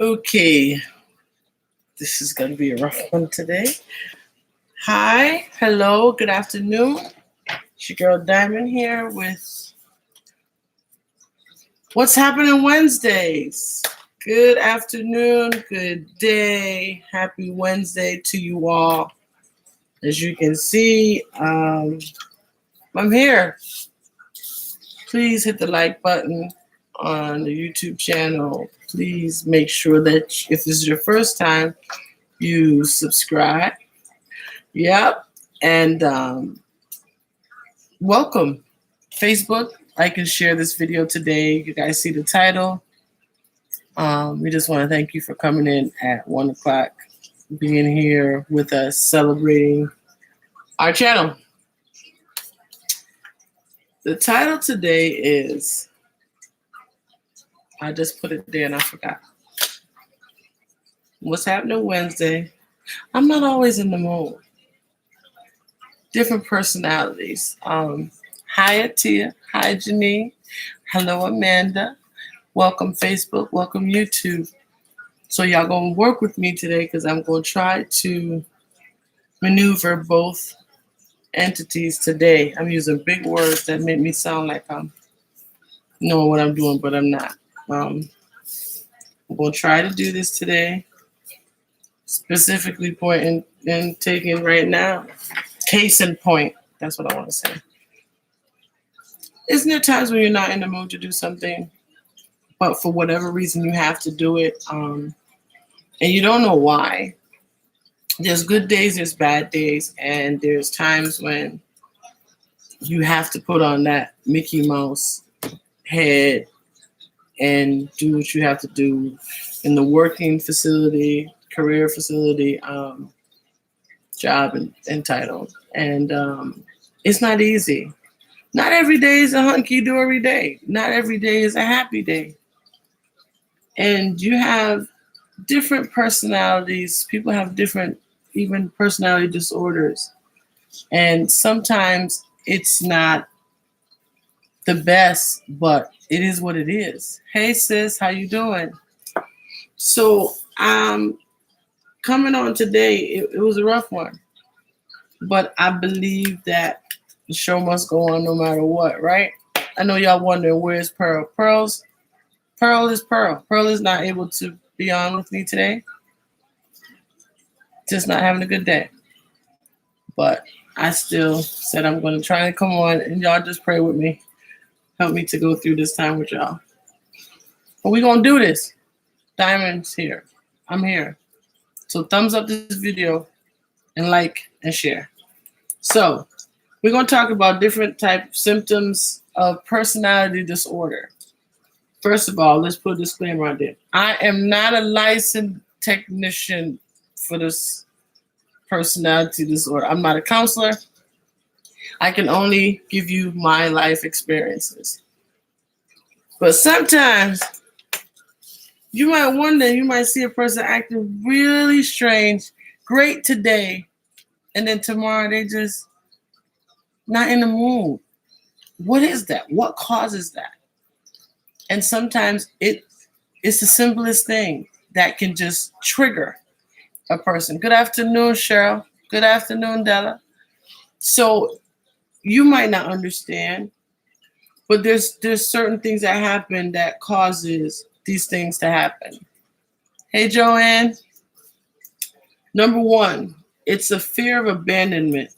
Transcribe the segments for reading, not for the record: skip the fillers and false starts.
Okay, this is going to be a rough one today. Hi, hello, good afternoon. It's your girl Diamond here with What's Happening Wednesdays. Good afternoon, good day, happy Wednesday to you all. As you can see, I'm here. Please hit the like button on the YouTube channel. Please make sure that if this is your first time, you subscribe. Yep. And welcome. Facebook, like and share this video today. You guys see the title. We just want to thank you for coming in at 1 o'clock, being here with us, celebrating our channel. The title today is, I just put it there and I forgot. What's Happening Wednesday? I'm not always in the mood. Different personalities. Hi, Atia. Hi, Janine. Hello, Amanda. Welcome, Facebook. Welcome, YouTube. So y'all going to work with me today because I'm going to try to maneuver both entities today. I'm using big words that make me sound like I'm knowing what I'm doing, but I'm not. I'm going to try to do this today. Specifically pointing and taking right now. Case in point. That's what I want to say. Isn't there times when you're not in the mood to do something, but for whatever reason you have to do it, and you don't know why? There's good days, there's bad days, and there's times when you have to put on that Mickey Mouse head and do what you have to do in the working facility, career facility, job entitled. And it's not easy. Not every day is a hunky-dory day. Not every day is a happy day. And you have different personalities. People have different, even personality disorders. And sometimes it's not the best, but it is what it is. Hey, sis, how you doing? So coming on today, it was a rough one. But I believe that the show must go on no matter what, right? I know y'all wondering, where's Pearl? Pearl is Pearl. Pearl is not able to be on with me today. Just not having a good day. But I still said I'm going to try and come on, and y'all just pray with me. Help me to go through this time with y'all. But we're going to do this. Diamond's here. I'm here. So thumbs up this video and like and share. So we're going to talk about different type symptoms of personality disorder. First of all, let's put a disclaimer on there. I am not a licensed technician for this personality disorder. I'm not a counselor. I can only give you my life experiences. But sometimes you might wonder, you might see a person acting really strange, great today, and then tomorrow they just not in the mood. What is that? What causes that? And sometimes it's the simplest thing that can just trigger a person. Good afternoon, Cheryl. Good afternoon, Della. So you might not understand, but there's certain things that happen that causes these things to happen. Hey, Joanne. Number one, it's a fear of abandonment.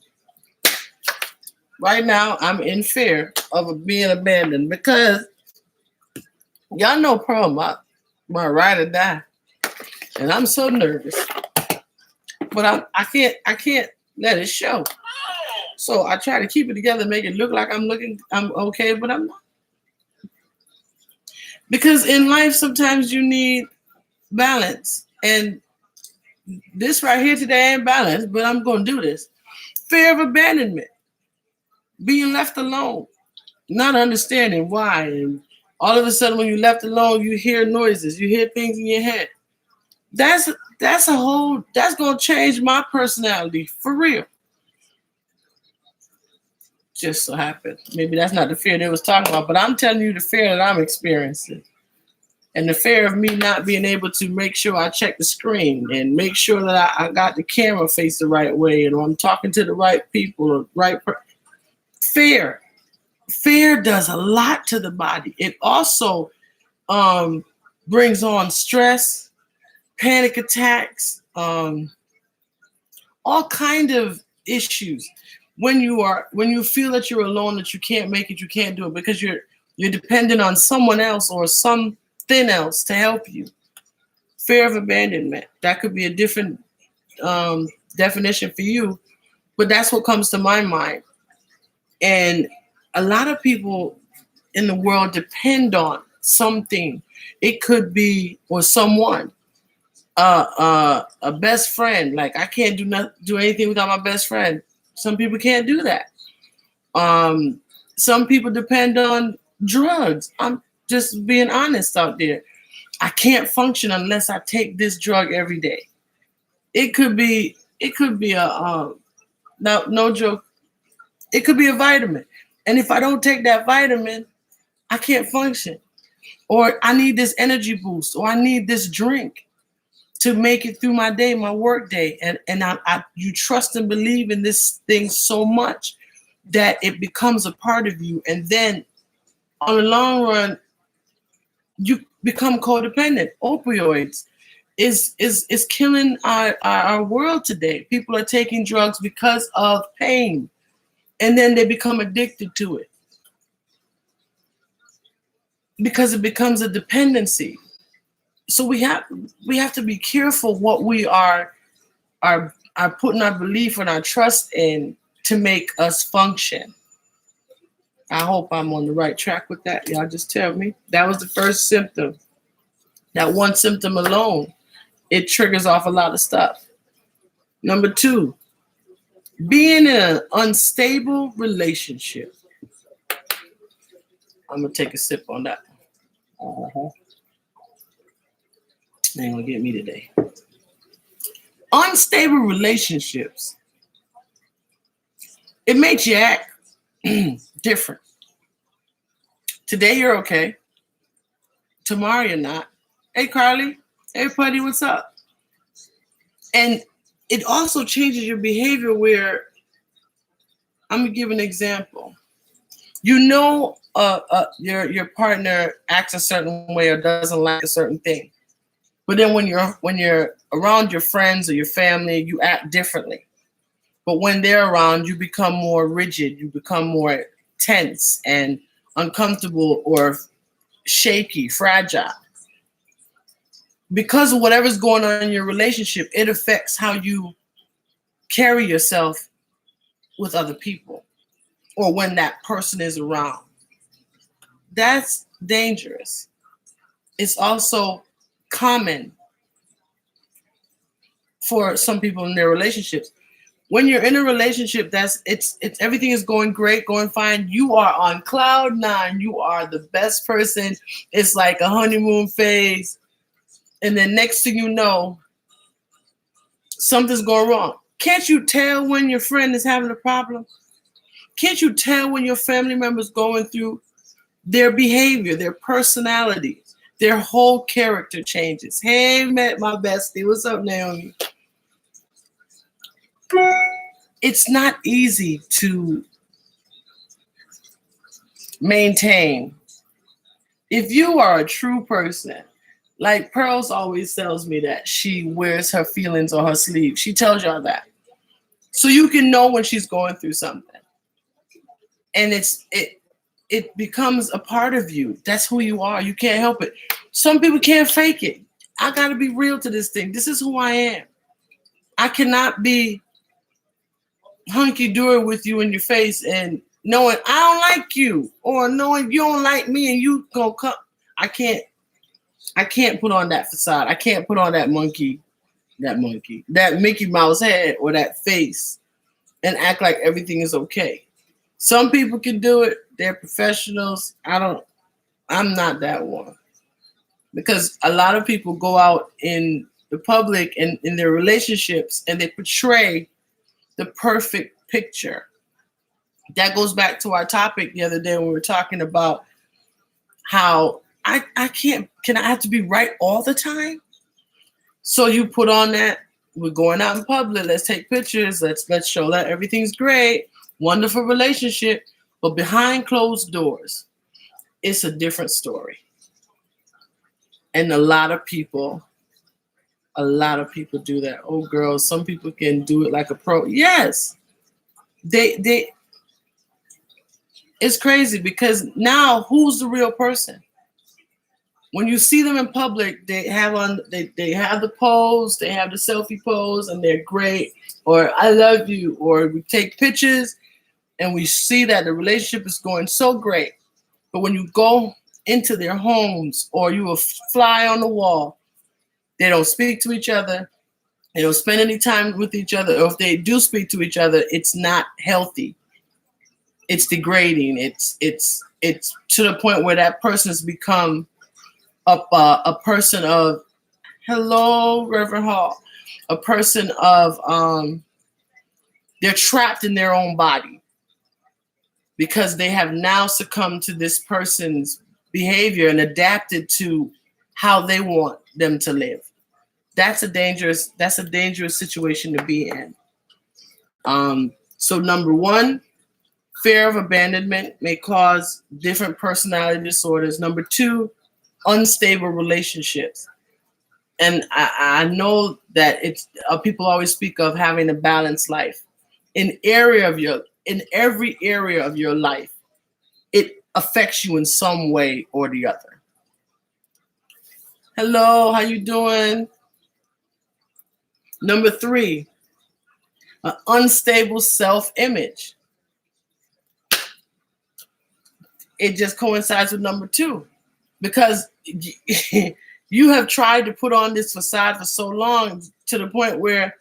Right now, I'm in fear of being abandoned because y'all know Pearl, my ride or die, and I'm so nervous. But I can't let it show. So I try to keep it together, make it look like I'm okay, but I'm not. Because in life, sometimes you need balance, and this right here today ain't balanced, but I'm going to do this. Fear of abandonment, being left alone, not understanding why, and all of a sudden when you're left alone, you hear noises, you hear things in your head. That's going to change my personality for real. Just so happened. Maybe that's not the fear they was talking about, but I'm telling you the fear that I'm experiencing. And the fear of me not being able to make sure I check the screen and make sure that I got the camera faced the right way and I'm talking to the right people or fear. Fear does a lot to the body. It also brings on stress, panic attacks, all kind of issues. When you feel that you're alone, that you can't make it, you can't do it because you're dependent on someone else or something else to help you. Fear of abandonment. That could be a different definition for you, but that's what comes to my mind. And a lot of people in the world depend on something. It could be, or someone, a best friend. Like I can't do anything without my best friend. Some people can't do that. Some people depend on drugs. I'm just being honest out there. I can't function unless I take this drug every day. It could be a no joke. It could be a vitamin. And if I don't take that vitamin, I can't function. Or I need this energy boost, or I need this drink to make it through my day, my work day. And you trust and believe in this thing so much that it becomes a part of you. And then on the long run, you become codependent. Opioids is killing our world today. People are taking drugs because of pain, and then they become addicted to it because it becomes a dependency. So we have to be careful what we are putting our belief and our trust in to make us function. I hope I'm on the right track with that. Y'all just tell me. That was the first symptom. That one symptom alone, it triggers off a lot of stuff. Number 2, being in an unstable relationship. I'm going to take a sip on that. Ain't going to get me today. Unstable relationships. It makes you act different. Today you're okay. Tomorrow you're not. Hey, Carly. Hey, Putty, what's up? And it also changes your behavior where, I'm going to give an example. You know your partner acts a certain way or doesn't like a certain thing. But then when you're around your friends or your family, you act differently. But when they're around, you become more rigid. You become more tense and uncomfortable or shaky, fragile. Because of whatever's going on in your relationship, it affects how you carry yourself with other people or when that person is around. That's dangerous. It's also common for some people in their relationships. When you're in a relationship, it's everything is going great, going fine. You are on cloud 9. You are the best person. It's like a honeymoon phase. And then next thing you know, something's going wrong. Can't you tell when your friend is having a problem? Can't you tell when your family member's going through their behavior, their personality, their whole character changes? Hey, met my bestie. What's up, Naomi? It's not easy to maintain. If you are a true person, like Pearls always tells me that she wears her feelings on her sleeve. She tells y'all that. So you can know when she's going through something. And it becomes a part of you. That's who you are. You can't help it. Some people can't fake it. I got to be real to this thing. This is who I am. I cannot be hunky-dory with you in your face and knowing I don't like you, or knowing you don't like me and you gonna come. I can't put on that facade. I can't put on that Mickey Mouse head or that face and act like everything is okay. Some people can do it. They're professionals. I'm not that one. Because a lot of people go out in the public and in their relationships and they portray the perfect picture. That goes back to our topic the other day when we were talking about how I can't, can I have to be right all the time? So you put on that, we're going out in public, let's take pictures, let's show that everything's great, wonderful relationship, but behind closed doors, it's a different story. And a lot of people do that. Oh, girls, some people can do it like a pro. Yes, they it's crazy because now who's the real person? When you see them in public, they have the pose, they have the selfie pose, and they're great, or I love you, or we take pictures and we see that the relationship is going so great. But when you go into their homes or you a fly on the wall, they don't speak to each other, they don't spend any time with each other, or if they do speak to each other, it's not healthy. It's degrading. It's to the point where that person has become a person of, hello, Reverend Hall, a person of, they're trapped in their own body because they have now succumbed to this person's behavior and adapted to how they want them to live. That's a dangerous situation to be in. So number one, fear of abandonment may cause different personality disorders. Number two, unstable relationships. And I know that it's people always speak of having a balanced life. In every area of your life, it affects you in some way or the other. Hello, how you doing? Number three, an unstable self-image. It just coincides with number two, because you have tried to put on this facade for so long to the point where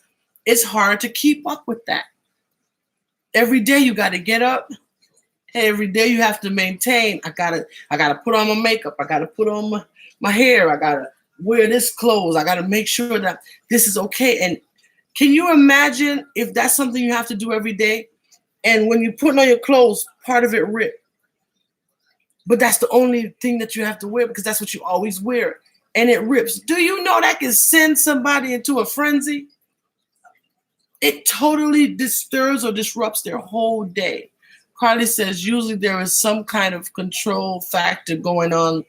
it's hard to keep up with that. Every day you got to get up. Every day you have to maintain. I gotta put on my makeup. I gotta put on my hair. I gotta wear this clothes. I gotta make sure that this is okay. And can you imagine if that's something you have to do every day? And when you're putting on your clothes, part of it ripped. But that's the only thing that you have to wear because that's what you always wear. And it rips. Do you know that can send somebody into a frenzy? It totally disturbs or disrupts their whole day. Carly says usually there is some kind of control factor going on,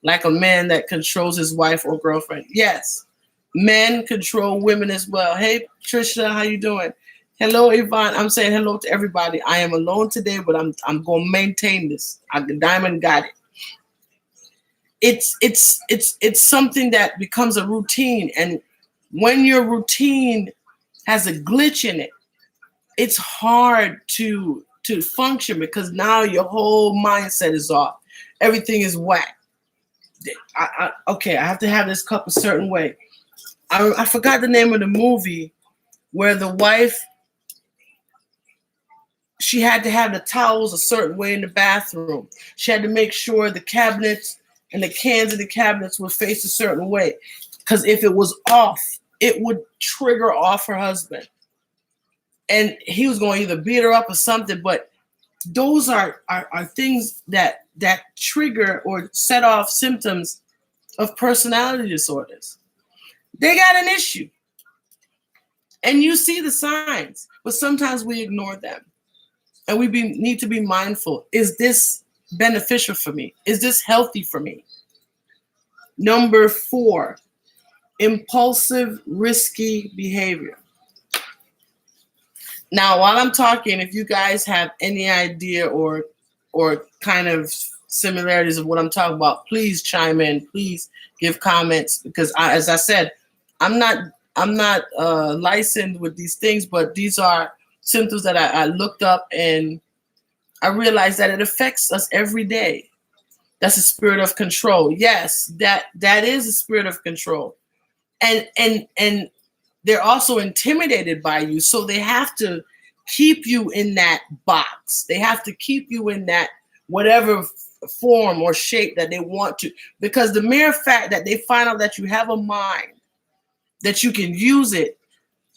like a man that controls his wife or girlfriend. Yes, men control women as well. Hey, Trisha, how you doing? Hello, Yvonne. I'm saying hello to everybody. I am alone today, but I'm going to maintain this. Diamond got it. It's something that becomes a routine, and when your routine has a glitch in it, it's hard to function because now your whole mindset is off. Everything is whack. Okay, I have to have this cup a certain way. I forgot the name of the movie where the wife, she had to have the towels a certain way in the bathroom. She had to make sure the cabinets and the cans of the cabinets would face a certain way. Because if it was off, it would trigger off her husband. And he was going to either beat her up or something. But those are things that trigger or set off symptoms of personality disorders. They got an issue. And you see the signs, but sometimes we ignore them. And we need to be mindful. Is this beneficial for me? Is this healthy for me? Number 4, impulsive, risky behavior. Now, while I'm talking, if you guys have any idea or kind of similarities of what I'm talking about, please chime in. Please give comments because, as I said, I'm not licensed with these things, but these are symptoms that I looked up and I realized that it affects us every day. That's a spirit of control. Yes, that is a spirit of control. And they're also intimidated by you. So they have to keep you in that box. They have to keep you in that whatever form or shape that they want to, because the mere fact that they find out that you have a mind, that you can use it,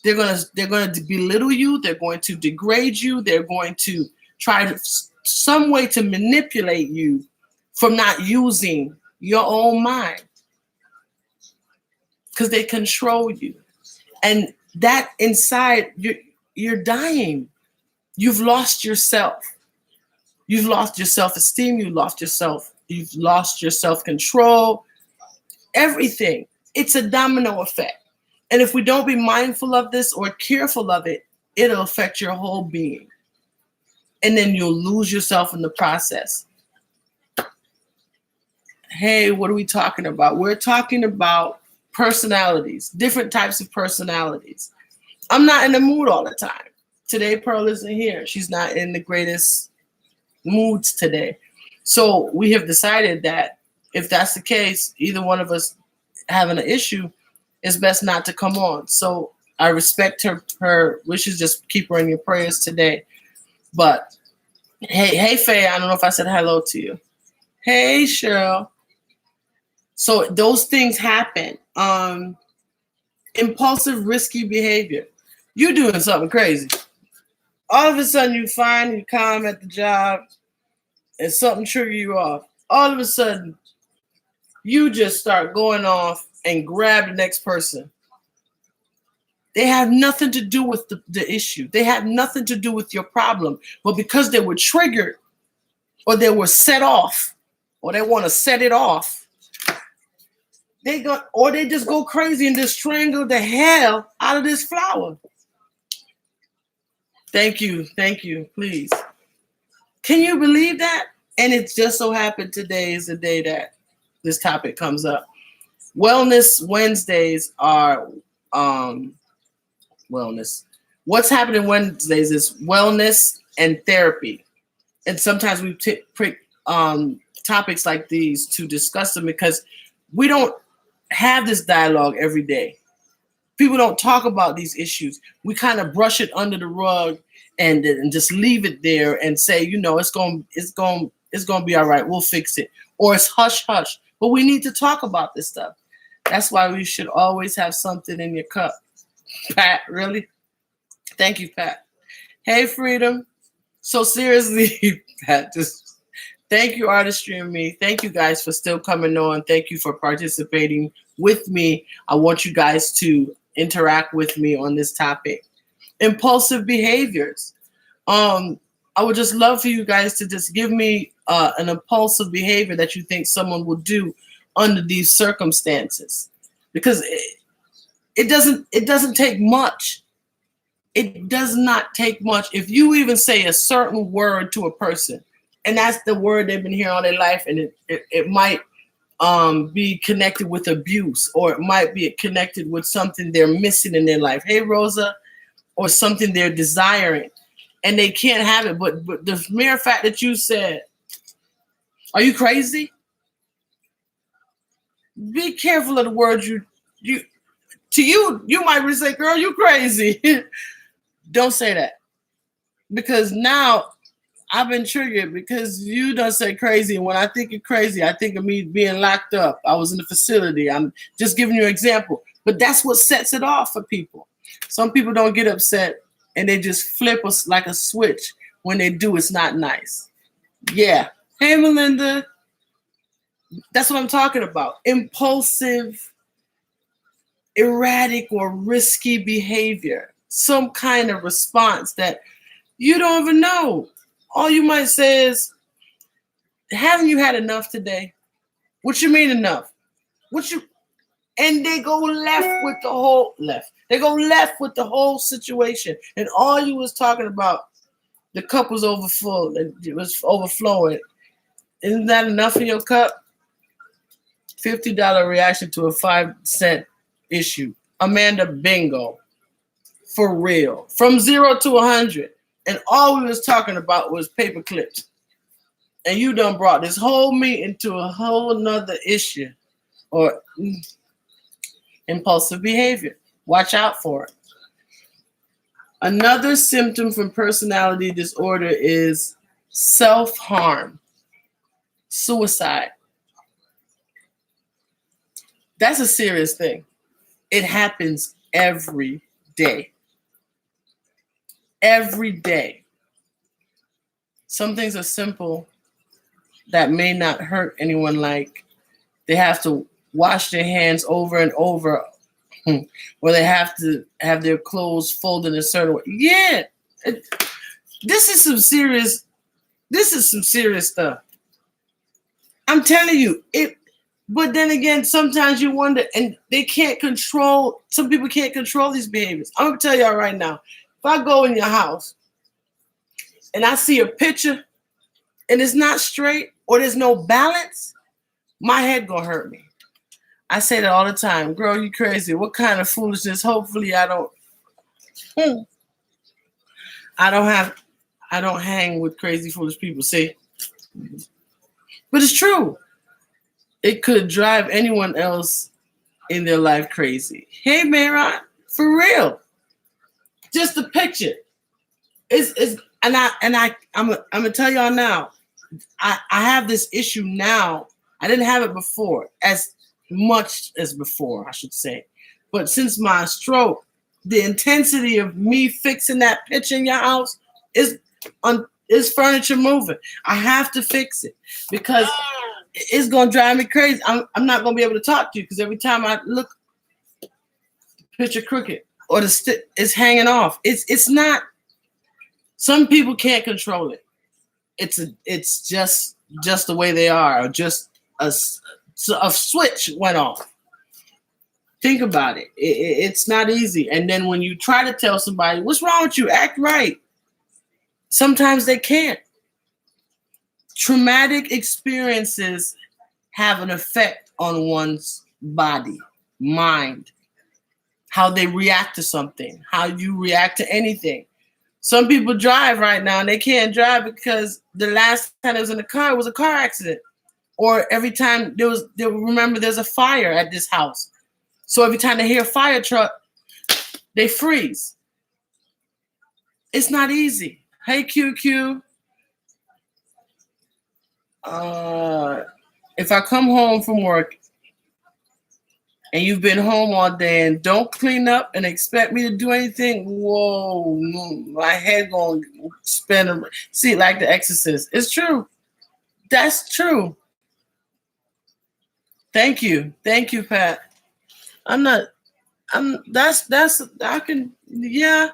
they're going to belittle you. They're going to degrade you. They're going to try to some way to manipulate you from not using your own mind, because they control you. And that inside, you're dying. You've lost yourself. You've lost your self-esteem. You've lost your self-control, everything. It's a domino effect. And if we don't be mindful of this or careful of it, it'll affect your whole being. And then you'll lose yourself in the process. Hey, what are we talking about? We're talking about personalities, different types of personalities. I'm not in the mood all the time. Today, Pearl isn't here. She's not in the greatest moods today. So we have decided that if that's the case, either one of us having an issue, it's best not to come on. So I respect her wishes. Just keep her in your prayers today. But hey, Faye, I don't know if I said hello to you. Hey, Cheryl. So those things happen. Impulsive, risky behavior. You're doing something crazy. All of a sudden, you find you calm at the job, and something triggers you off. All of a sudden, you just start going off and grab the next person. They have nothing to do with the issue. They have nothing to do with your problem. But because they were triggered, or they were set off, or they want to set it off, they just go crazy and just strangle the hell out of this flower. Thank you, please. Can you believe that? And it just so happened today is the day that this topic comes up. Wellness Wednesdays are wellness. What's happening Wednesdays is wellness and therapy. And sometimes we pick topics like these to discuss them because we don't have this dialogue every day. People don't talk about these issues. We kind of brush it under the rug and just leave it there and say, it's going to be all right. We'll fix it. Or it's hush hush. But we need to talk about this stuff. That's why we should always have something in your cup. Pat, really? Thank you, Pat. Hey, Freedom. So seriously, Pat, just thank you, Artistry and Me. Thank you guys for still coming on. Thank you for participating with me. I want you guys to interact with me on this topic. Impulsive behaviors. I would just love for you guys to just give me an impulsive behavior that you think someone will do under these circumstances, because it doesn't take much. It does not take much. If you even say a certain word to a person, and that's the word they've been hearing all their life, and it might be connected with abuse, or it might be connected with something they're missing in their life. Hey, Rosa, or something they're desiring, and they can't have it. But the mere fact that you said, "Are you crazy?" Be careful of the words you might say, "Girl, you crazy." Don't say that, because now I've been triggered because you done say crazy. And when I think of crazy, I think of me being locked up. I was in the facility. I'm just giving you an example. But that's what sets it off for people. Some people don't get upset and they just flip us like a switch. When they do, it's not nice. Yeah. Hey, Melinda. That's what I'm talking about. Impulsive, erratic, or risky behavior. Some kind of response that you don't even know. All you might say is, haven't you had enough today? What you mean enough? And they go left with the whole situation. And all you was talking about, the cup was overfull. It was overflowing. Isn't that enough in your cup? $50 reaction to a 5-cent issue. Amanda, bingo. For real. From 0 to 100. And all we was talking about was paper clips. And you done brought this whole meeting to a whole nother issue. Or impulsive behavior. Watch out for it. Another symptom from personality disorder is self-harm. Suicide. That's a serious thing. It happens every day. Every day. Some things are simple that may not hurt anyone, like They have to wash their hands over and over, or they have to have their clothes folded in a certain way. Yeah, this is some serious stuff. I'm telling you, but then again, sometimes you wonder, and some people can't control these behaviors. I'm gonna tell y'all right now, if I go in your house and I see a picture and it's not straight or there's no balance, my head gonna hurt me. I say that all the time. Girl, you crazy. What kind of foolishness? Hopefully I don't hang with crazy, foolish people. See? But it's true. It could drive anyone else in their life crazy. Hey, Mayron, for real. Just a picture. I'm gonna tell y'all now. I have this issue now. I didn't have it before, as much as before, I should say. But since my stroke, the intensity of me fixing that picture in your house is furniture moving. I have to fix it because it's gonna drive me crazy. I'm not gonna be able to talk to you because every time I look, the picture crooked or the stick is hanging off. It's not. Some people can't control it. It's just the way they are, or just a switch went off. Think about it. It's not easy. And then when you try to tell somebody, what's wrong with you? Act right. Sometimes they can't. Traumatic experiences have an effect on one's body, mind, how they react to something, how you react to anything. Some people drive right now and they can't drive because the last time they was in the car, it was a car accident. Or every time remember there's a fire at this house. So every time they hear a fire truck, they freeze. It's not easy. Hey, QQ. If I come home from work and you've been home all day and don't clean up and expect me to do anything, whoa, my head gonna spin. See, like The Exorcist. It's true. That's true. Thank you, Pat. Yeah.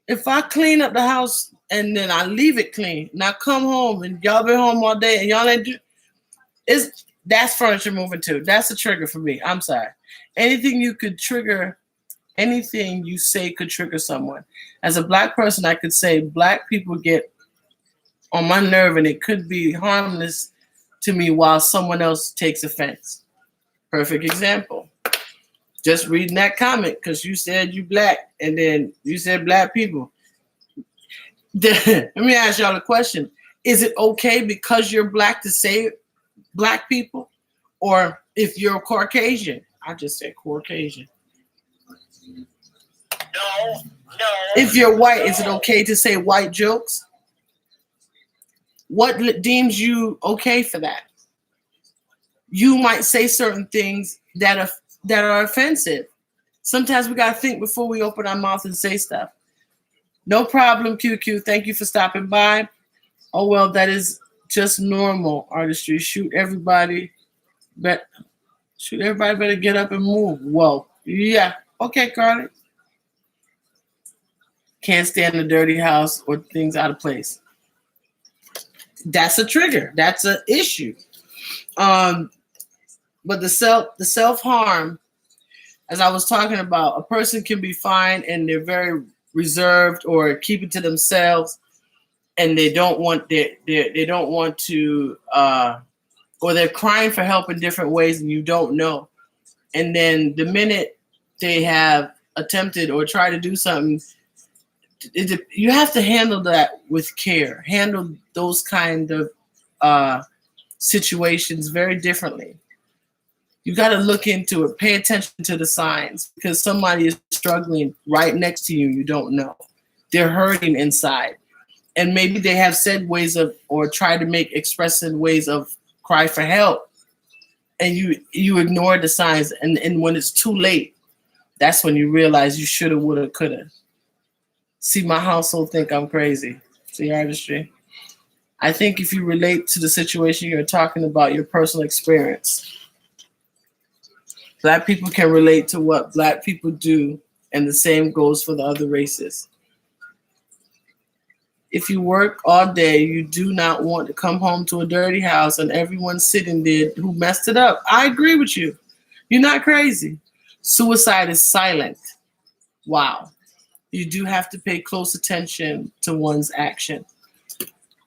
If I clean up the house and then I leave it clean, and I come home and y'all been home all day and y'all ain't that's furniture moving too. That's a trigger for me. I'm sorry. Anything you say could trigger someone. As a Black person, I could say Black people get on my nerve and it could be harmless to me while someone else takes offense. Perfect example. Just reading that comment because you said you Black and then you said Black people. Let me ask y'all a question. Is it okay because you're Black to say Black people? Or if you're Caucasian? I just said Caucasian. No. If you're white, is it okay to say white jokes? What deems you okay for that? You might say certain things that are offensive. Sometimes we gotta think before we open our mouth and say stuff. No problem, QQ. Thank you for stopping by. Oh well, that is just normal artistry. Shoot everybody better get up and move. Whoa. Yeah. Okay, Carly. Can't stand a dirty house or things out of place. That's a trigger. That's an issue. But the self-harm, as I was talking about, a person can be fine and they're very reserved or keep it to themselves, and they don't want to, or they're crying for help in different ways and you don't know. And then the minute they have attempted or tried to do something, you have to handle that with care. Handle those kind of situations very differently. You got to look into it. Pay attention to the signs because somebody is struggling right next to you. You don't know. They're hurting inside. And maybe they have said ways of, or try to make expressive ways of cry for help. And you ignore the signs. And when it's too late, that's when you realize you shoulda, woulda, coulda. See, my household think I'm crazy. See, artistry. I think if you relate to the situation you're talking about, your personal experience, Black people can relate to what Black people do, and the same goes for the other races. If you work all day, you do not want to come home to a dirty house and everyone's sitting there who messed it up. I agree with you. You're not crazy. Suicide is silent. Wow. You do have to pay close attention to one's action.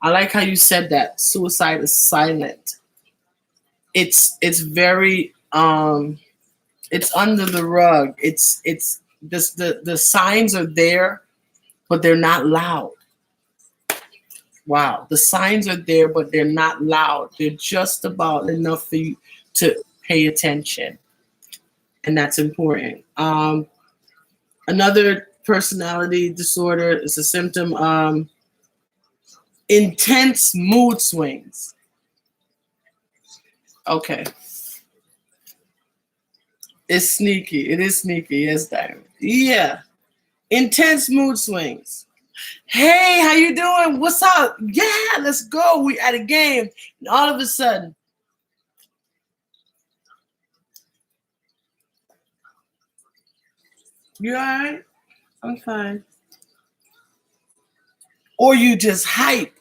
I like how you said that. Suicide is silent. It's very it's under the rug. It's the signs are there, but they're not loud. Wow, the signs are there, but they're not loud. They're just about enough for you to pay attention, and that's important. Another personality disorder is a symptom. Intense mood swings. Okay. It's sneaky. It is sneaky. Yes, Diamond. Yeah. Intense mood swings. Hey, how you doing? What's up? Yeah, let's go. We at a game. And all of a sudden, you all right? I'm fine. Or you just hype.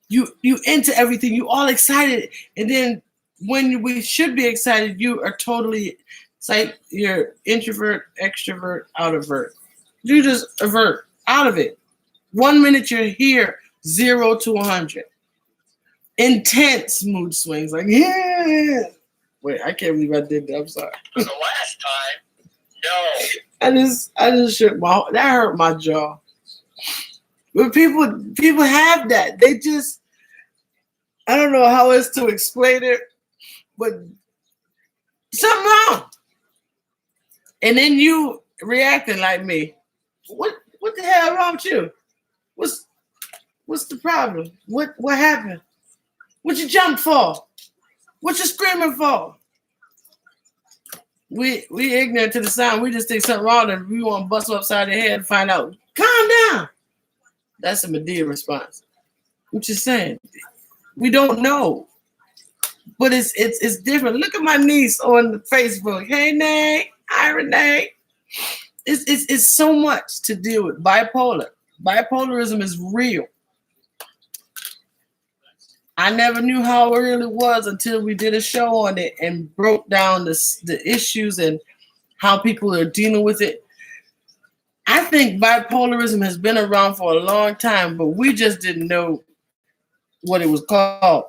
You into everything. You all excited. And then when we should be excited, you are totally, it's like you're introvert, extrovert, outrovert. You just avert out of it. 1 minute you're here, 0 to 100. Intense mood swings, like yeah. Wait, I can't believe I did that. I'm sorry. The last time, no. I just shook that hurt my jaw. But people have that. They just, I don't know how else to explain it, but something wrong. And then you reacting like me. What the hell wrong with you? What's the problem? What happened? What you jump for? What you screaming for? We ignorant to the sound. We just think something wrong and we want to bust them upside the head and find out. Calm down. That's a Medea response. What you saying? We don't know. But it's different. Look at my niece on Facebook. Hey, Nay. Hi, Renee. It's so much to deal with. Bipolar. Bipolarism is real. I never knew how real it was until we did a show on it and broke down the issues and how people are dealing with it. I think bipolarism has been around for a long time, but we just didn't know what it was called.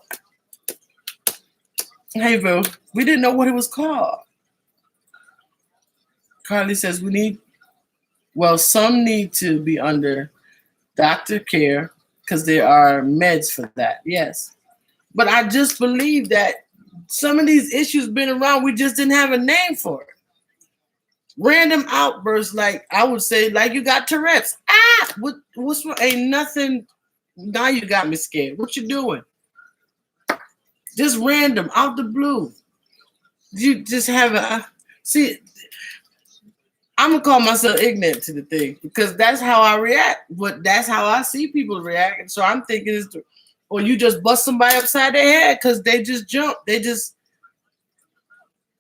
Hey, bro, we didn't know what it was called. Carly says some need to be under doctor care because there are meds for that. Yes. But I just believe that some of these issues been around. We just didn't have a name for it. Random outbursts, like I would say, like you got Tourette's. What's wrong? Ain't nothing. Now you got me scared. What you doing? Just random, out the blue. You just have see. I'm gonna call myself ignorant to the thing because that's how I react. But that's how I see people react. And so I'm thinking or you just bust somebody upside their head because they just jumped.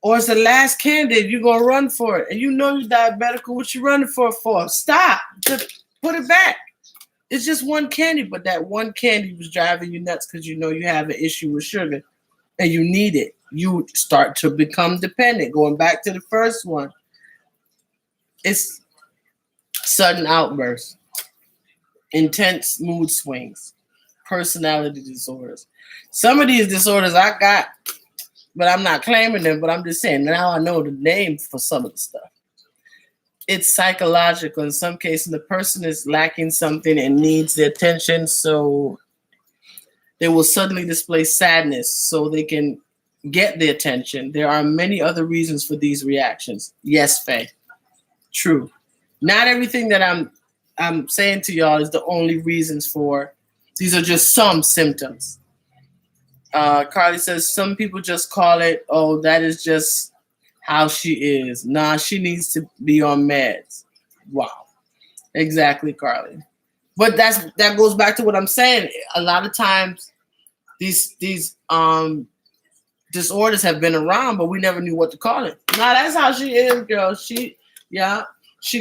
Or it's the last candy, you're gonna run for it. And you know you're diabetical, what you running for? Stop. Just put it back. It's just one candy, but that one candy was driving you nuts because you know you have an issue with sugar and you need it. You start to become dependent. Going back to the first one. It's sudden outbursts, intense mood swings, personality disorders. Some of these disorders I got, but I'm not claiming them, but I'm just saying now I know the name for some of the stuff. It's psychological. In some cases, the person is lacking something and needs the attention, so they will suddenly display sadness so they can get the attention. There are many other reasons for these reactions. Yes, Faye. True. Not everything that I'm saying to y'all is the only reasons for. These are just some symptoms. Carly says some people just call it, oh, that is just how she is. Nah, she needs to be on meds. Wow. Exactly, Carly. But that goes back to what I'm saying. A lot of times these disorders have been around, but we never knew what to call it. Now that's how she is, girl. She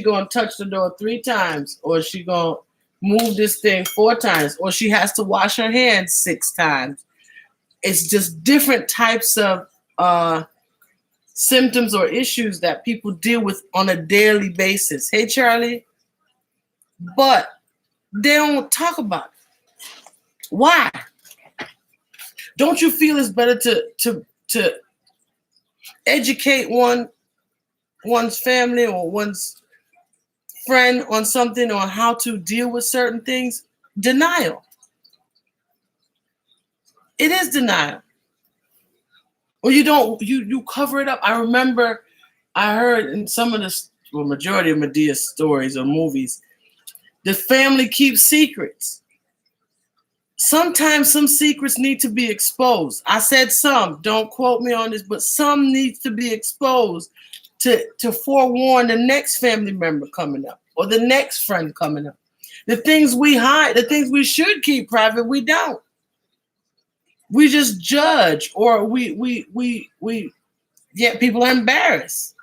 gonna touch the door 3 times, or she gonna move this thing 4 times, or she has to wash her hands 6 times. It's just different types of symptoms or issues that people deal with on a daily basis. Hey, Charlie. But they don't talk about it. Why? Don't you feel it's better to educate one's family or one's friend on something, on how to deal with certain things? Denial. It is denial. Or you cover it up. I remember I heard in some of the majority of Medea's stories or movies, the family keeps secrets. Sometimes some secrets need to be exposed. I said some, don't quote me on this, but some needs to be exposed to forewarn the next family member coming up or the next friend coming up. The things we hide, the things we should keep private, we don't. We just judge, or yet people are embarrassed.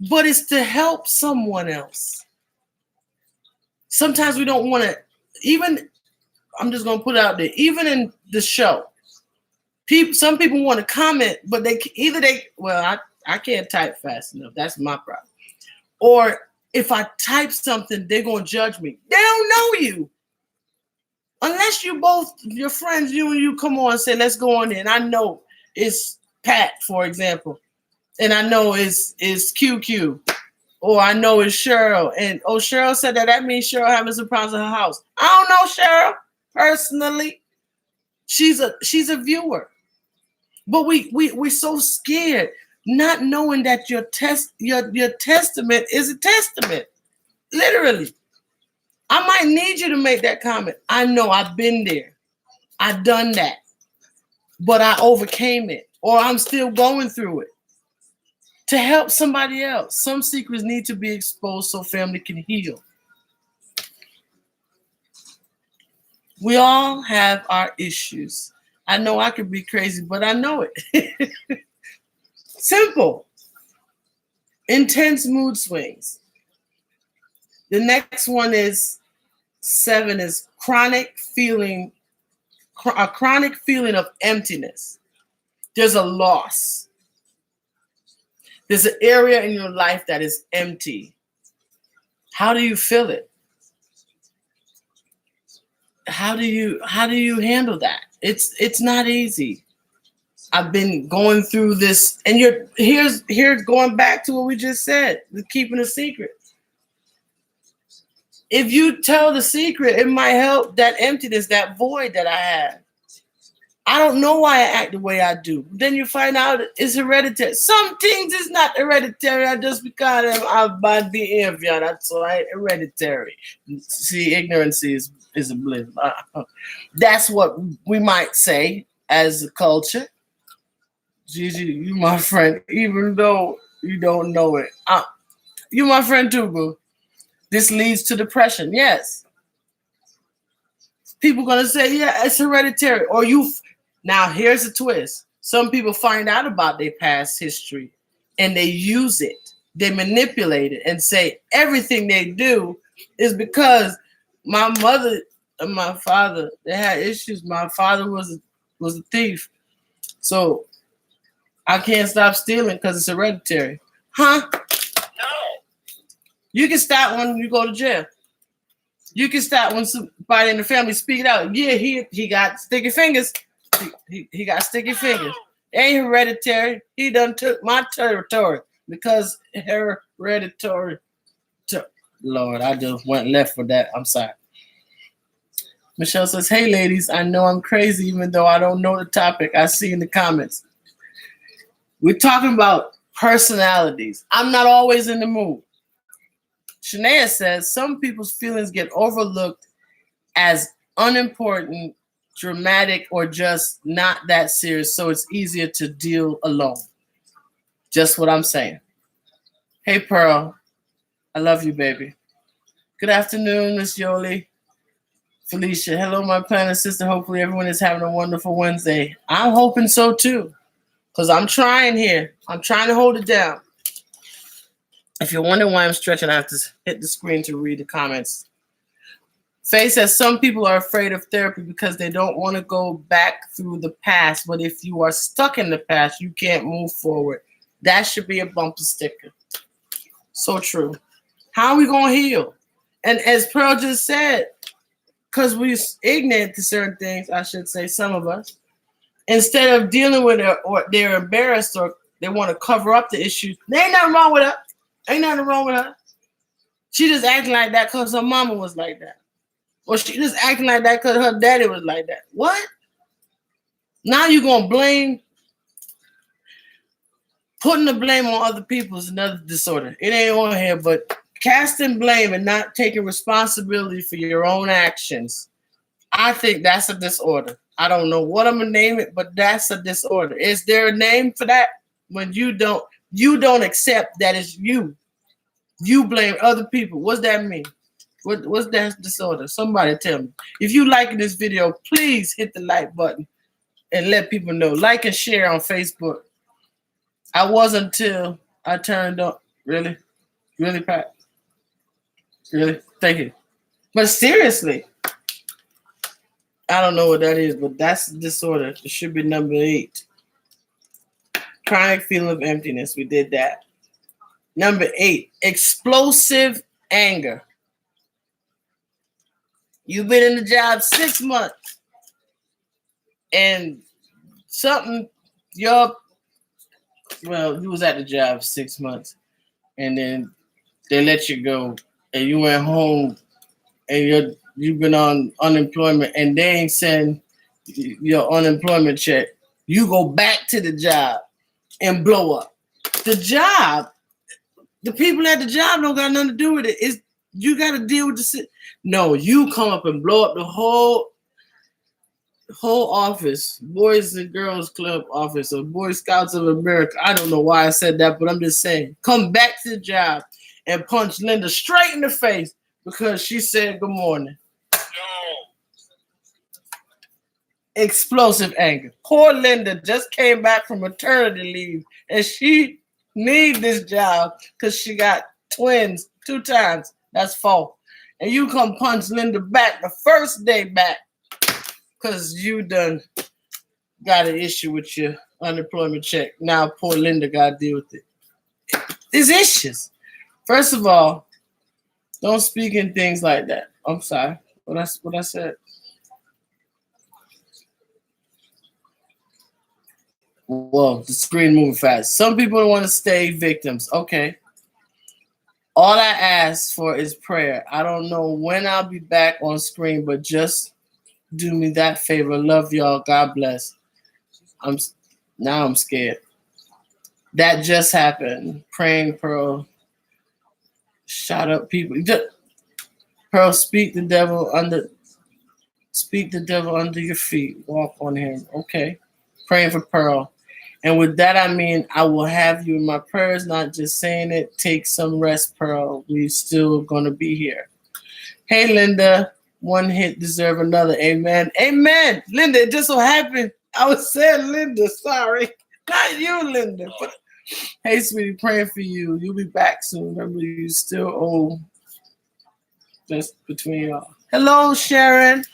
But it's to help someone else. Sometimes we don't want to, even, I'm just going to put it out there, even in the show, some people want to comment, but I can't type fast enough. That's my problem. Or if I type something, they're going to judge me. They don't know you. Unless your friends, you and you come on and say, let's go on in. I know it's Pat, for example. And I know it's QQ. Or I know it's Cheryl. And Cheryl said that means Cheryl having some problems in her house. I don't know Cheryl personally. She's a viewer. But we're so scared, not knowing that your testament is a testament. Literally. I might need you to make that comment. I know I've been there. I've done that. But I overcame it. Or I'm still going through it. To help somebody else. Some secrets need to be exposed so family can heal. We all have our issues. I know I could be crazy, but I know it. Simple. Intense mood swings. The next one is 7 is a chronic feeling of emptiness. There's a loss. There's an area in your life that is empty. How do you feel it? How do you handle that? It's not easy. I've been going through this, and here's going back to what we just said, the keeping a secret. If you tell the secret, it might help that emptiness, that void that I have. I don't know why I act the way I do. Then you find out it's hereditary. Some things is not hereditary. Just because I'm bad behavior, that's why hereditary. See, ignorance is a bliss. That's what we might say as a culture. Gigi, you my friend, even though you don't know it. You my friend too, boo. This leads to depression. Yes. People gonna say, yeah, it's hereditary. Or now here's a twist. Some people find out about their past history and they use it. They manipulate it and say everything they do is because my mother and my father, they had issues. My father was a thief. So I can't stop stealing because it's hereditary. Huh? You can stop when you go to jail. You can stop when somebody in the family speak it out. Yeah, he got sticky fingers. He got sticky fingers. It ain't hereditary. He done took my territory because hereditary. Lord, I just went left for that. I'm sorry. Michelle says, hey, ladies, I know I'm crazy even though I don't know the topic. I see in the comments. We're talking about personalities. I'm not always in the mood. Shania says some people's feelings get overlooked as unimportant, dramatic, or just not that serious, so it's easier to deal alone. Just what I'm saying. Hey, Pearl. I love you, baby. Good afternoon, Miss Yoli. Felicia. Hello, my planet sister. Hopefully everyone is having a wonderful Wednesday. I'm hoping so, too. Because I'm trying here. I'm trying to hold it down. If you're wondering why I'm stretching, I have to hit the screen to read the comments. Faye says some people are afraid of therapy because they don't want to go back through the past. But if you are stuck in the past, you can't move forward. That should be a bumper sticker. So true. How are we going to heal? And as Pearl just said, because we're ignorant to certain things, I should say, some of us, instead of dealing with it or they're embarrassed or they want to cover up the issues, there ain't nothing wrong with her. Ain't nothing wrong with her. She just acting like that because her mama was like that. Or she just acting like that because her daddy was like that. What? Now you're going to blame. Putting the blame on other people is another disorder. It ain't on here, but casting blame and not taking responsibility for your own actions, I think that's a disorder. I don't know what I'm going to name it, but that's a disorder. Is there a name for that? When you don't accept that it's you. You blame other people. What's that mean? What's that disorder? Somebody tell me. If you liking this video, please hit the like button and let people know. Like and share on Facebook. I was until I turned up. Really? Really, Pat? Really? Thank you. But seriously, I don't know what that is, but that's a disorder. It should be number 8. Chronic feeling of emptiness. We did that. Number 8, explosive anger. You've been in the job 6 months and something, you was at the job 6 months and then they let you go and you went home and you've been on unemployment and they ain't send your unemployment check. You go back to the job and blow up. The job, the people at the job don't got nothing to do with it. You got to deal with the. No, you come up and blow up the whole office, Boys and Girls Club office, or Boy Scouts of America. I don't know why I said that, but I'm just saying. Come back to the job and punch Linda straight in the face because she said good morning. No. Explosive anger. Poor Linda just came back from maternity leave and she needs this job because she got twins 2 times. That's 4. And you come punch Linda back the first day back because you done got an issue with your unemployment check. Now poor Linda got to deal with it. There's issues. First of all, don't speak in things like that. I'm sorry. What I said. Well, the screen moving fast. Some people want to stay victims. Okay. All I ask for is prayer. I don't know when I'll be back on screen, but just do me that favor. Love y'all. God bless. I'm scared. That just happened. Praying, Pearl. Shut up, people. Pearl, speak the devil under your feet. Walk on him. Okay. Praying for Pearl. And with that, I mean, I will have you in my prayers, not just saying it. Take some rest, Pearl. We still going to be here. Hey, Linda. One hit deserve another. Amen. Amen. Linda, it just so happened. I was saying Linda. Sorry. Not you, Linda. But, hey, sweetie, praying for you. You'll be back soon. Remember, you still owe. That's between y'all. Hello, Sharon.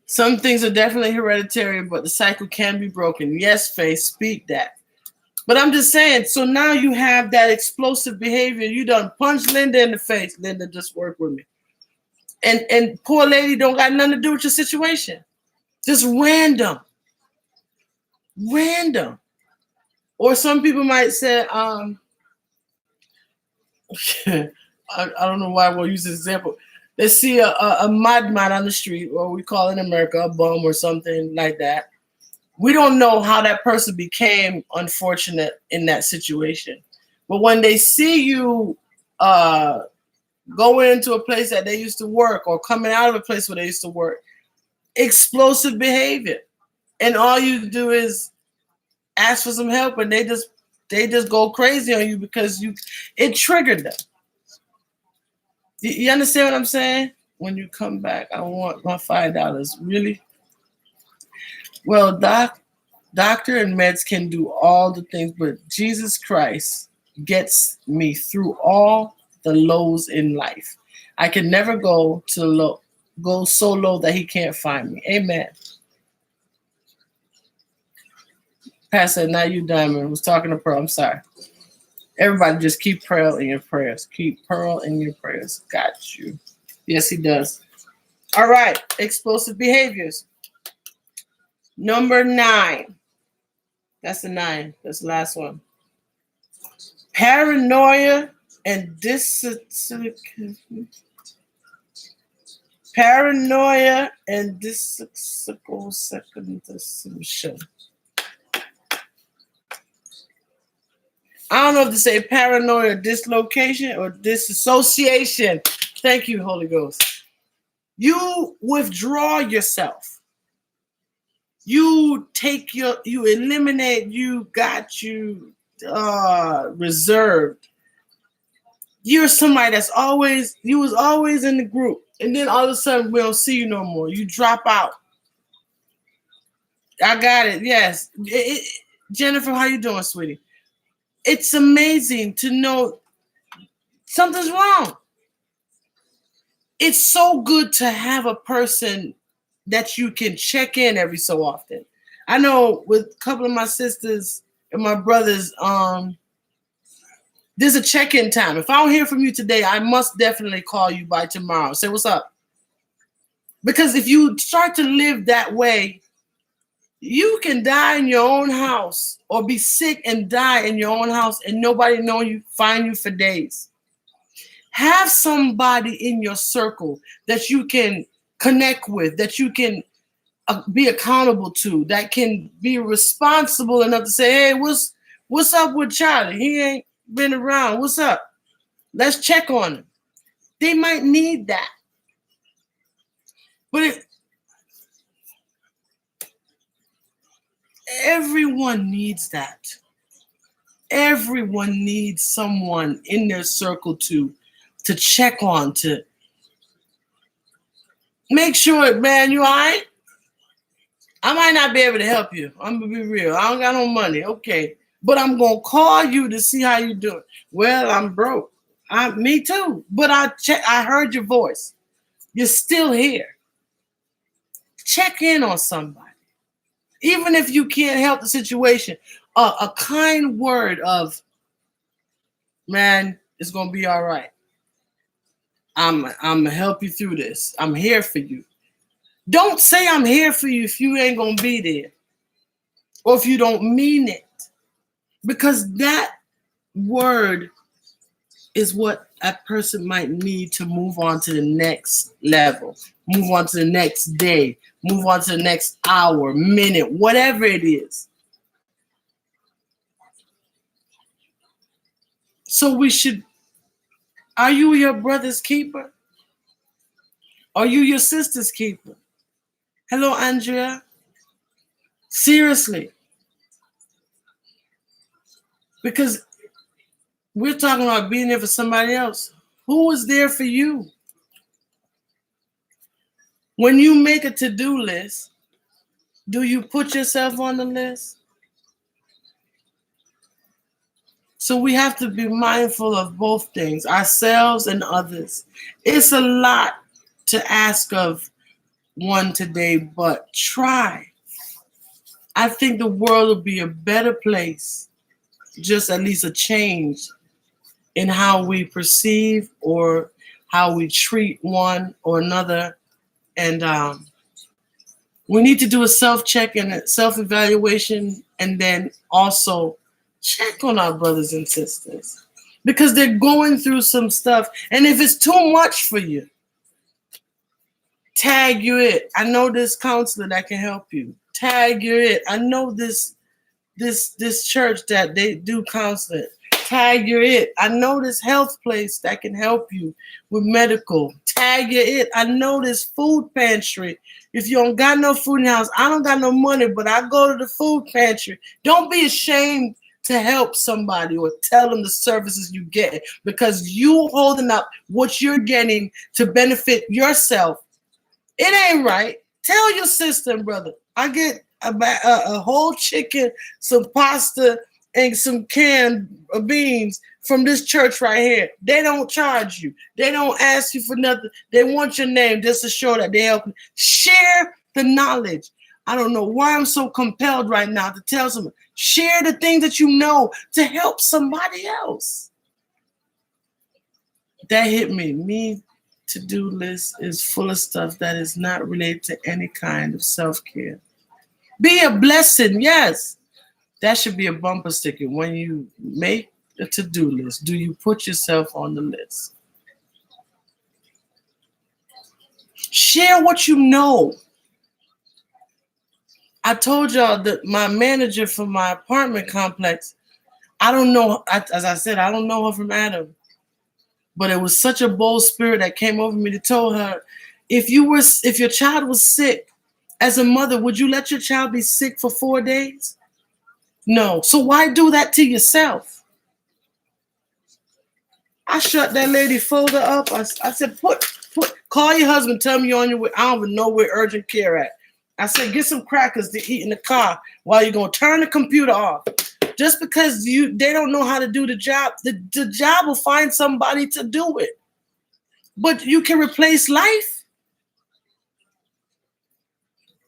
Some things are definitely hereditary, but the cycle can be broken. Yes, Faith, speak that. But I'm just saying, so now you have that explosive behavior. You done punch Linda in the face. Linda, just work with me. And poor lady don't got nothing to do with your situation. Just random. Random. Or some people might say, I don't know why we'll use this example. They see a madman on the street, or we call it in America a bum or something like that. We don't know how that person became unfortunate in that situation. But when they see you going into a place that they used to work or coming out of a place where they used to work, explosive behavior. And all you do is ask for some help and they just go crazy on you because it triggered them. You understand what I'm saying? When you come back, I want my $5. Really? Well, doctor and meds can do all the things, but Jesus Christ gets me through all the lows in life. I can never go so low that he can't find me. Amen. Pastor, now you Diamond was talking to Pearl. I'm sorry. Everybody just keep Pearl in your prayers. Keep Pearl in your prayers. Got you. Yes, he does. All right. Explosive behaviors. Number 9. That's the 9. That's the last one. Paranoia and disassociation. Paranoia and disassociation. I don't know if to say paranoia, dislocation, or disassociation. Thank you, Holy Ghost. You withdraw yourself. You eliminate, you got you reserved. You're somebody you was always in the group. And then all of a sudden, we don't see you no more. You drop out. I got it, yes. Jennifer, how you doing, sweetie? It's amazing to know something's wrong. It's so good to have a person that you can check in every so often. I know with a couple of my sisters and my brothers, there's a check-in time. If I don't hear from you today, I must definitely call you by tomorrow. Say what's up. Because if you start to live that way, you can die in your own house or be sick and die in your own house and nobody find you for days. Have somebody in your circle that you can connect with, that you can be accountable to, that can be responsible enough to say, hey, what's up with Charlie? He ain't been around. What's up? Let's check on him. They might need that. But everyone needs that. Everyone needs someone in their circle to check on, to make sure, man, you all right? I might not be able to help you. I'm going to be real. I don't got no money. Okay. But I'm going to call you to see how you doing. Well, I'm broke. Me too. But I heard your voice. You're still here. Check in on somebody. Even if you can't help the situation, a kind word of, man, it's going to be all right. I'm going to help you through this. I'm here for you. Don't say I'm here for you if you ain't going to be there. Or if you don't mean it. Because that word is what a person might need to move on to the next level. Move on to the next day. Move on to the next hour, minute, whatever it is. So are you your brother's keeper? Are you your sister's keeper? Hello, Andrea. Seriously. Because we're talking about being there for somebody else. Who was there for you? When you make a to-do list, do you put yourself on the list? So we have to be mindful of both things, ourselves and others. It's a lot to ask of one today, but try. I think the world will be a better place, just at least a change in how we perceive or how we treat one or another. And we need to do a self-check and a self-evaluation, and then also check on our brothers and sisters because they're going through some stuff. And if it's too much for you, tag you it. I know this counselor that can help you. Tag you it. I know this church that they do counseling. Tag you it. I know this health place that can help you with medical. Tag you it. I know this food pantry. If you don't got no food in the house, I don't got no money, but I go to the food pantry. Don't be ashamed to help somebody or tell them the services you get, because you holding up what you're getting to benefit yourself. It ain't right. Tell your sister and brother. I a whole chicken, some pasta, and some canned beans from this church right here. They don't charge you. They don't ask you for nothing. They want your name just to show that they help you. Share the knowledge. I don't know why I'm so compelled right now to tell someone. Share the things that you know to help somebody else. That hit me. Me to-do list is full of stuff that is not related to any kind of self-care. Be a blessing, yes. That should be a bumper sticker. When you make a to-do list, do you put yourself on the list? Share what you know. I told y'all that my manager for my apartment complex, I don't know, as I said, I don't know her from Adam. But it was such a bold spirit that came over me to tell her, if your child was sick, as a mother, would you let your child be sick for 4 days? No. So why do that to yourself? I shut that lady folder up. I said, call your husband, tell me you're on your way. I don't even know where urgent care at. I said, get some crackers to eat in the car while you're going to turn the computer off. Just because they don't know how to do the job, the job will find somebody to do it. But you can replace life.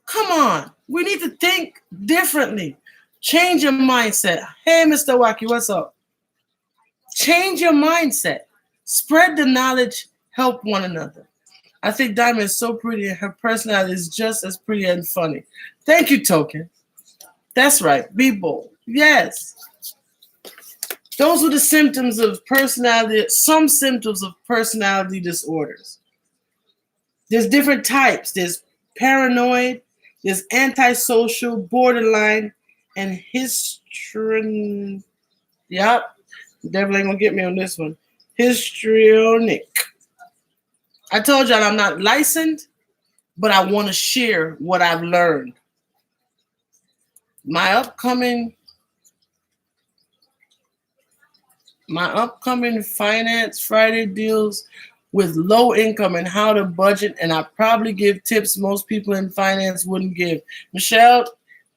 Come on. We need to think differently. Change your mindset. Hey, Mr. Wacky, what's up? Change your mindset. Spread the knowledge. Help one another. I think Diamond is so pretty and her personality is just as pretty and funny. Thank you, Token. That's right. Be bold. Yes. Those are the symptoms of personality, some symptoms of personality disorders. There's different types. There's paranoid, there's antisocial, borderline, and histrionic. Yep. The devil ain't gonna get me on this one. Histrionic. I told y'all I'm not licensed, but I want to share what I've learned. My upcoming Finance Friday deals with low income and how to budget, and I probably give tips most people in finance wouldn't give. Michelle,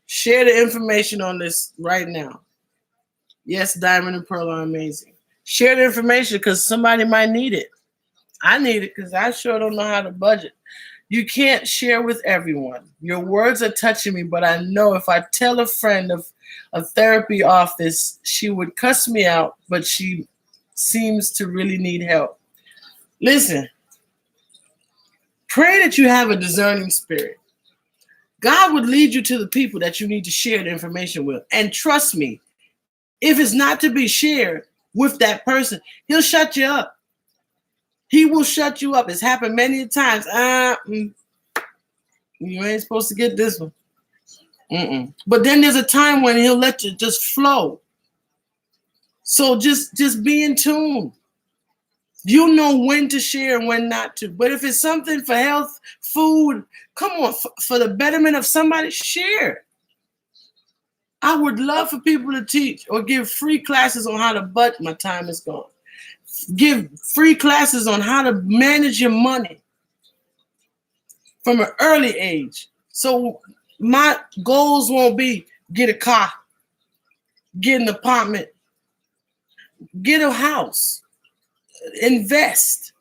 share the information on this right now. Yes, Diamond and Pearl are amazing. Share the information because somebody might need it. I need it because I sure don't know how to budget. You can't share with everyone. Your words are touching me, but I know if I tell a friend of a therapy office, she would cuss me out, but she seems to really need help. Listen, pray that you have a discerning spirit. God would lead you to the people that you need to share the information with. And trust me, if it's not to be shared with that person, he'll shut you up. He will shut you up. It's happened many times. You ain't supposed to get this one. But then there's a time when he'll let you just flow. So just be in tune. You know when to share and when not to. But if it's something for health, food, come on, for the betterment of somebody, share. I would love for people to teach or give free classes on how to budget. My time is gone. Give free classes on how to manage your money from an early age. So my goals won't be get a car, get an apartment, get a house, invest,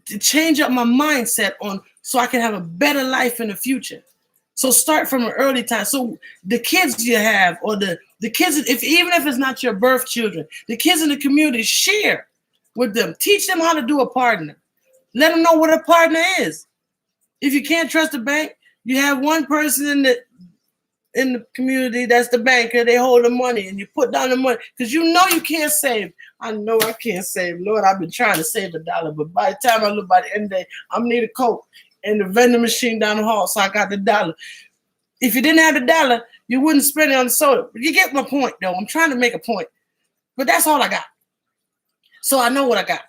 to change up my mindset on so I can have a better life in the future. So start from an early time. So the kids you have, or the kids, even if it's not your birth children, the kids in the community, share with them. Teach them how to do a partner. Let them know what a partner is. If you can't trust the bank, you have one person in the community that's the banker. They hold the money and you put down the money because you know you can't save. I know I can't save. Lord, I've been trying to save $1, but by the time I look by the end of the day, I'm gonna need a Coke and the vending machine down the hall, so I got the $1. If you didn't have the $1, you wouldn't spend it on the soda. You get my point, though. I'm trying to make a point, but that's all I got. So I know what I got.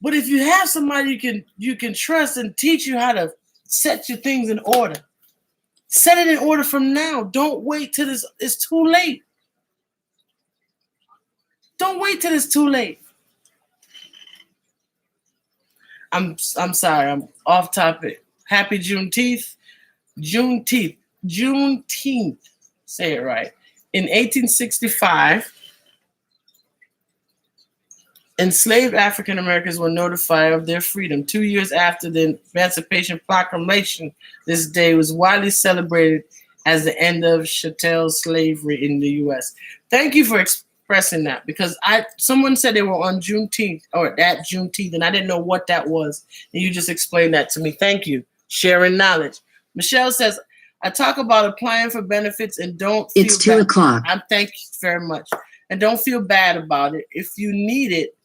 But if you have somebody you can trust and teach you how to set your things in order, set it in order from now. Don't wait till it's too late. Don't wait till it's too late. I'm sorry, I'm off topic. Happy Juneteenth. Juneteenth. Juneteenth, say it right, in 1865, enslaved African Americans were notified of their freedom. 2 years after the Emancipation Proclamation, this day was widely celebrated as the end of chattel slavery in the U.S. Thank you for expressing that, because someone said they were on Juneteenth, or that Juneteenth, and I didn't know what that was, and you just explained that to me. Thank you. Sharing knowledge. Michelle says, I talk about applying for benefits and don't feel It's 2 o'clock. I thank you very much. And don't feel bad about it. If you need it,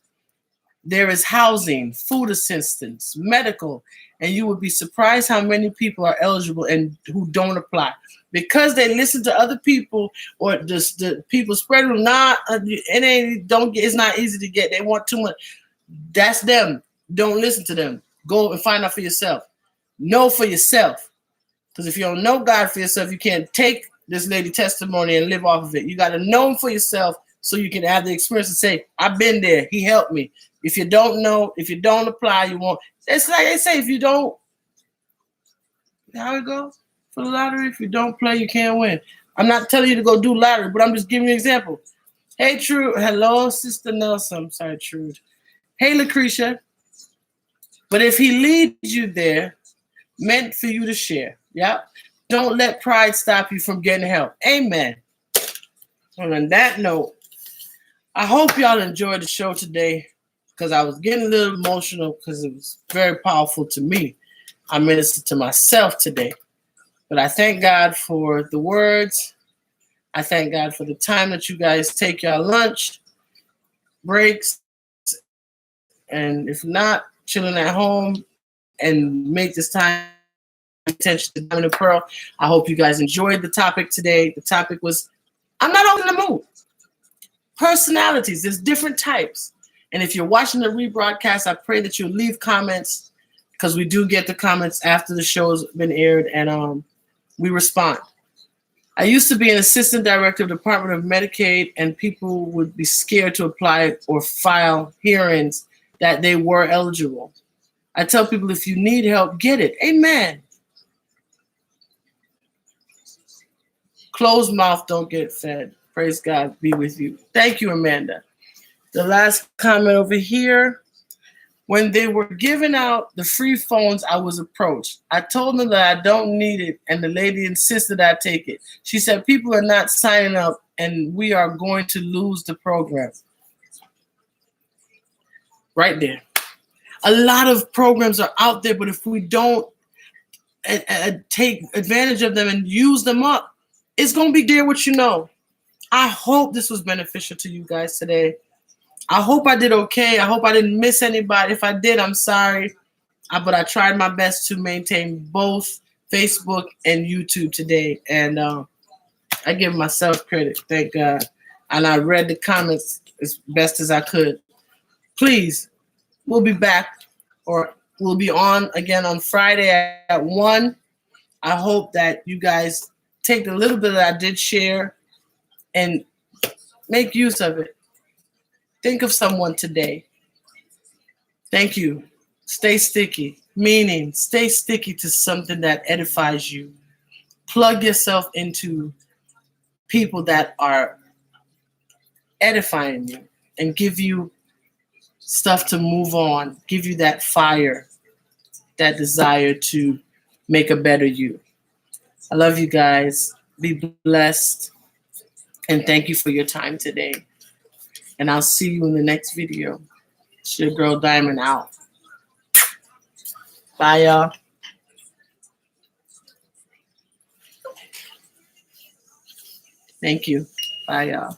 there is housing, food assistance, medical, and you would be surprised how many people are eligible and who don't apply. Because they listen to other people, or just the people spread them. It's not easy to get. They want too much. That's them. Don't listen to them. Go and find out for yourself. Know for yourself. Because if you don't know God for yourself, you can't take this lady testimony and live off of it. You got to know him for yourself so you can have the experience and say, I've been there. He helped me. If you don't know, if you don't apply, you won't. It's like they say, if you don't, how it goes for the lottery, if you don't play, you can't win. I'm not telling you to go do lottery, but I'm just giving you an example. Hey, Trude. Hello, Sister Nelson. I'm sorry, Trude. Hey, Lucretia. But if he leads you there, meant for you to share. Yeah. Don't let pride stop you from getting help. Amen. And on that note, I hope y'all enjoyed the show today, because I was getting a little emotional because it was very powerful to me. I ministered to myself today. But I thank God for the words. I thank God for the time that you guys take your lunch breaks. And if not, chilling at home and make this time attention to DnPearl. I hope you guys enjoyed the topic today. The topic was, I'm not always in the mood. Personalities, there's different types. And if you're watching the rebroadcast, I pray that you'll leave comments, because we do get the comments after the show's been aired, and we respond. I used to be an assistant director of the Department of Medicaid, and people would be scared to apply or file hearings that they were eligible. I tell people, if you need help, get it. Amen. Closed mouth don't get fed. Praise God be with you. Thank you, Amanda. The last comment over here. When they were giving out the free phones, I was approached. I told them that I don't need it, and the lady insisted I take it. She said, people are not signing up, and we are going to lose the program. Right there. A lot of programs are out there, but if we don't take advantage of them and use them up, it's going to be there what you know. I hope this was beneficial to you guys today. I hope I did okay. I hope I didn't miss anybody. If I did, I'm sorry. But I tried my best to maintain both Facebook and YouTube today. And I give myself credit. Thank God. And I read the comments as best as I could. Please, we'll be back, or we'll be on again on Friday at 1. I hope that you guys take the little bit that I did share and make use of it. Think of someone today. Thank you. Stay sticky, meaning stay sticky to something that edifies you. Plug yourself into people that are edifying you and give you stuff to move on, give you that fire, that desire to make a better you. I love you guys. Be blessed. And thank you for your time today. And I'll see you in the next video. It's your girl Diamond out. Bye, y'all. Thank you. Bye, y'all.